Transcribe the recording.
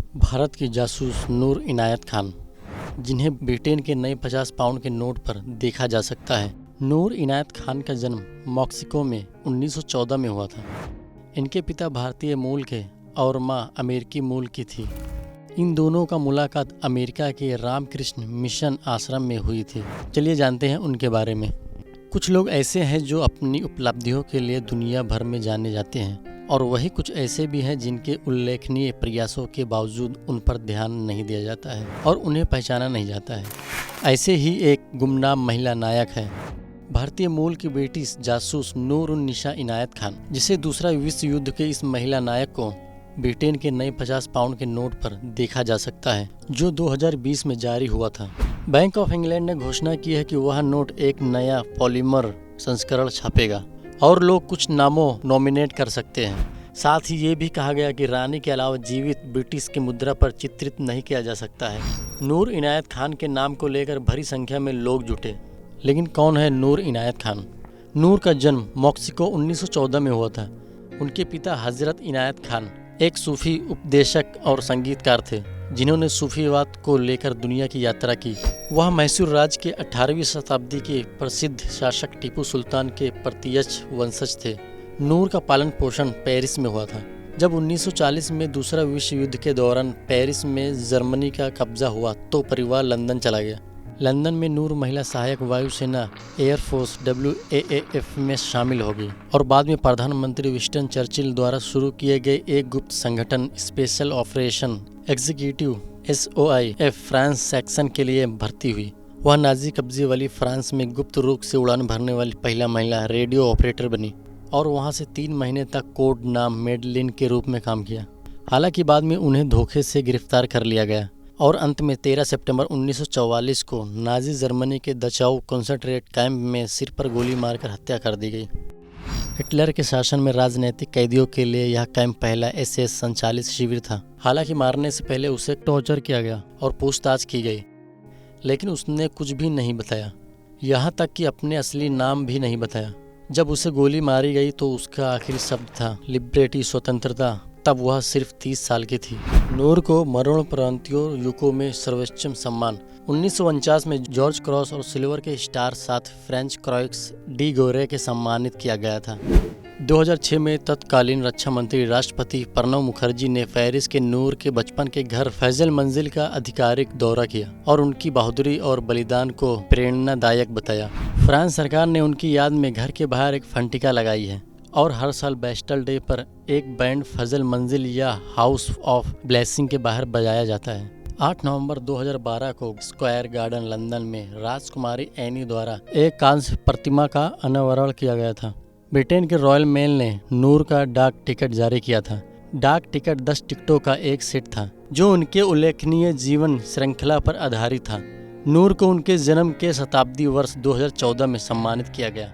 भारत की जासूस नूर इनायत खान, जिन्हें ब्रिटेन के नए 50 पाउंड के नोट पर देखा जा सकता है। नूर इनायत खान का जन्म मैक्सिको में 1914 में हुआ था। इनके पिता भारतीय मूल के और मां अमेरिकी मूल की थी। इन दोनों का मुलाकात अमेरिका के रामकृष्ण मिशन आश्रम में हुई थी। चलिए जानते हैं उनके बारे में। कुछ लोग ऐसे हैं जो अपनी उपलब्धियों के लिए दुनिया भर में जाने जाते हैं, और वही कुछ ऐसे भी हैं जिनके उल्लेखनीय प्रयासों के बावजूद उन पर ध्यान नहीं दिया जाता है और उन्हें पहचाना नहीं जाता है। ऐसे ही एक गुमनाम महिला नायक है, भारतीय मूल की ब्रिटिश जासूस नूर उन निशा इनायत खान, जिसे दूसरा विश्व युद्ध के इस महिला नायक को ब्रिटेन के नए 50 पाउंड के नोट पर देखा जा सकता है, जो 2020 में जारी हुआ था। बैंक ऑफ इंग्लैंड ने घोषणा की है कि वह नोट एक नया पॉलीमर संस्करण छापेगा और लोग कुछ नामों नॉमिनेट कर सकते हैं। साथ ही ये भी कहा गया कि रानी के अलावा जीवित ब्रिटिश की मुद्रा पर चित्रित नहीं किया जा सकता है। नूर इनायत खान के नाम को लेकर भारी संख्या में लोग जुटे, लेकिन कौन है नूर इनायत खान? नूर का जन्म मैक्सिको 1914 में हुआ था। उनके पिता हजरत इनायत खान एक सूफी उपदेशक और संगीतकार थे, जिन्होंने सूफीवाद को लेकर दुनिया की यात्रा की। वह मैसूर राज्य के 18वीं शताब्दी के प्रसिद्ध शासक टीपू सुल्तान के प्रत्यक्ष वंशज थे। नूर का पालन पोषण पेरिस में हुआ था। जब 1940 में दूसरा विश्व युद्ध के दौरान पेरिस में जर्मनी का कब्जा हुआ तो परिवार लंदन चला गया। लंदन में नूर महिला सहायक वायुसेना एयरफोर्स WAAF में शामिल हो गई और बाद में प्रधानमंत्री विंस्टन चर्चिल द्वारा शुरू किए गए एक गुप्त संगठन special operation executive SOIF France section के लिए भर्ती हुई। वह नाजी कब्जे वाली फ्रांस में गुप्त रूप से उड़ान भरने वाली पहला महिला रेडियो ऑपरेटर बनी और वहां से 3 महीने तक कोड नाम मेडलिन के रूप में काम किया। हालांकि बाद में उन्हें धोखे से गिरफ्तार कर लिया गया और अंत में 13 सितंबर 1944 को नाजी जर्मनी के दचाऊ कंसंट्रेट कैंप में सिर पर गोली मारकर हत्या कर दी गई। हिटलर के शासन में राजनीतिक कैदियों के लिए यह कैंप पहला SS संचालित शिविर था। हालांकि मारने से पहले उसे टॉर्चर किया गया और पूछताछ की गई, लेकिन उसने कुछ भी नहीं बताया, यहाँ तक कि अपने असली नाम भी नहीं बताया। जब उसे गोली मारी गई तो उसका आखिरी शब्द था लिबर्टी, स्वतंत्रता। तब वह सिर्फ 30 साल की थी। नूर को मरणोपरांतियों युगों में सर्वोच्च सम्मान 1949 में जॉर्ज क्रॉस और सिल्वर के स्टार साथ फ्रेंच क्रॉक्स डी गोरे के सम्मानित किया गया था। 2006 में तत्कालीन रक्षा मंत्री राष्ट्रपति प्रणब मुखर्जी ने पेरिस के नूर के बचपन के घर फैजल मंजिल का आधिकारिक दौरा किया और उनकी बहादुरी और बलिदान को प्रेरणादायक बताया। फ्रांस सरकार ने उनकी याद में घर के बाहर एक फंटिका लगाई है और हर साल बेस्टल डे पर एक बैंड फजल मंजिल या हाउस ऑफ ब्लेसिंग के बाहर बजाया जाता है। 8 नवंबर 2012 को स्क्वायर गार्डन लंदन में राजकुमारी एनी द्वारा एक कांस्य प्रतिमा का अनावरण किया गया था। ब्रिटेन के रॉयल मेल ने नूर का डाक टिकट जारी किया था। डाक टिकट 10 टिकटों का एक सेट था, जो उनके उल्लेखनीय जीवन श्रृंखला पर आधारित था। नूर को उनके जन्म के शताब्दी वर्ष 2014 में सम्मानित किया गया।